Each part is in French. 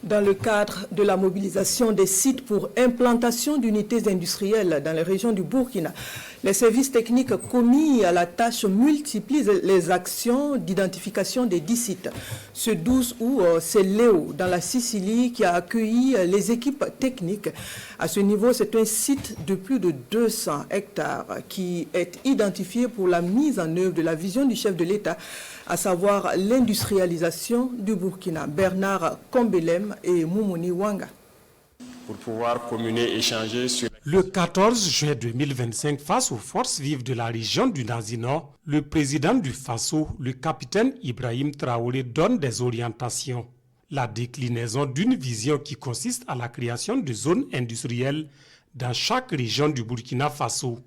Dans le cadre de la mobilisation des sites pour implantation d'unités industrielles dans les régions du Burkina, les services techniques commis à la tâche multiplient les actions d'identification des 10 sites. Ce 12 août, c'est Léo, dans la Sicile, qui a accueilli les équipes techniques. À ce niveau, c'est un site de plus de 200 hectares qui est identifié pour la mise en œuvre de la vision du chef de l'État, à savoir l'industrialisation du Burkina. Bernard Kombelem et Moumouni Wanga. Pour pouvoir communier, échanger sur... Le 14 juin 2025, face aux forces vives de la région du Nazino, le président du Faso, le capitaine Ibrahim Traoré, donne des orientations. La déclinaison d'une vision qui consiste à la création de zones industrielles dans chaque région du Burkina Faso.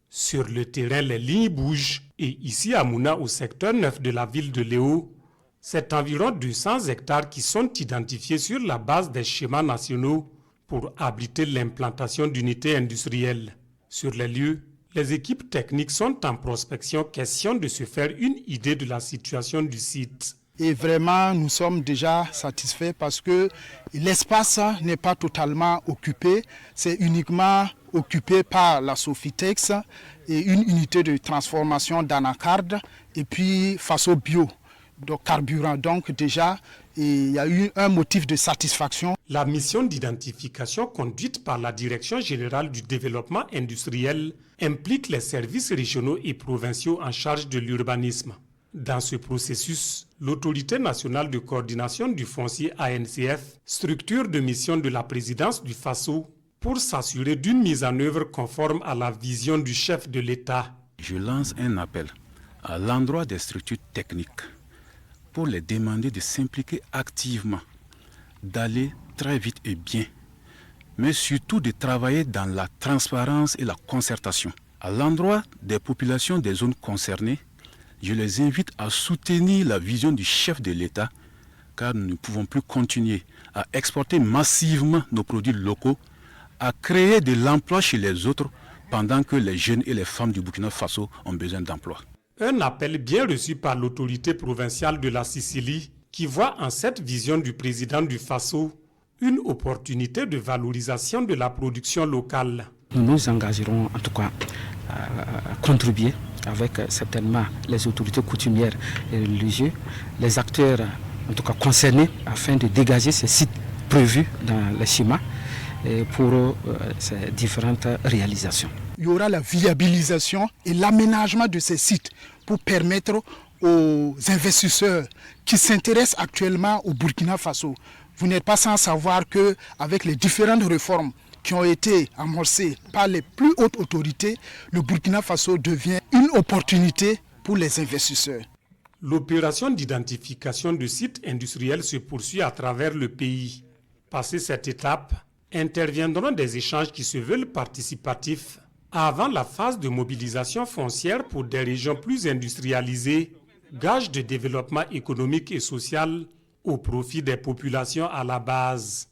Sur le terrain, les lignes bougent et ici à Mouna, au secteur 9 de la ville de Léo, c'est environ 200 hectares qui sont identifiés sur la base des schémas nationaux pour abriter l'implantation d'unités industrielles. Sur les lieux, les équipes techniques sont en prospection, question de se faire une idée de la situation du site. Et vraiment, nous sommes déjà satisfaits parce que l'espace n'est pas totalement occupé. C'est uniquement occupé par la Sofitex et une unité de transformation d'anacarde et puis Faso Bio, de carburant. Donc déjà, il y a eu un motif de satisfaction. La mission d'identification conduite par la Direction générale du développement industriel implique les services régionaux et provinciaux en charge de l'urbanisme. Dans ce processus, l'Autorité nationale de coordination du foncier ANCF, structure de mission de la présidence du Faso, pour s'assurer d'une mise en œuvre conforme à la vision du chef de l'État. Je lance un appel à l'endroit des structures techniques pour les demander de s'impliquer activement, d'aller très vite et bien, mais surtout de travailler dans la transparence et la concertation. À l'endroit des populations des zones concernées, je les invite à soutenir la vision du chef de l'État, car nous ne pouvons plus continuer à exporter massivement nos produits locaux, à créer de l'emploi chez les autres, pendant que les jeunes et les femmes du Burkina Faso ont besoin d'emploi. Un appel bien reçu par l'autorité provinciale de la Sicile, qui voit en cette vision du président du Faso une opportunité de valorisation de la production locale. Nous nous engagerons en tout cas à contribuer avec certainement les autorités coutumières et religieuses, les acteurs en tout cas concernés, afin de dégager ces sites prévus dans les schémas pour ces différentes réalisations. Il y aura la viabilisation et l'aménagement de ces sites pour permettre aux investisseurs qui s'intéressent actuellement au Burkina Faso. Vous n'êtes pas sans savoir qu'avec les différentes réformes qui ont été amorcées par les plus hautes autorités, le Burkina Faso devient une opportunité pour les investisseurs. L'opération d'identification de sites industriels se poursuit à travers le pays. Passé cette étape, interviendront des échanges qui se veulent participatifs avant la phase de mobilisation foncière pour des régions plus industrialisées, gage de développement économique et social au profit des populations à la base.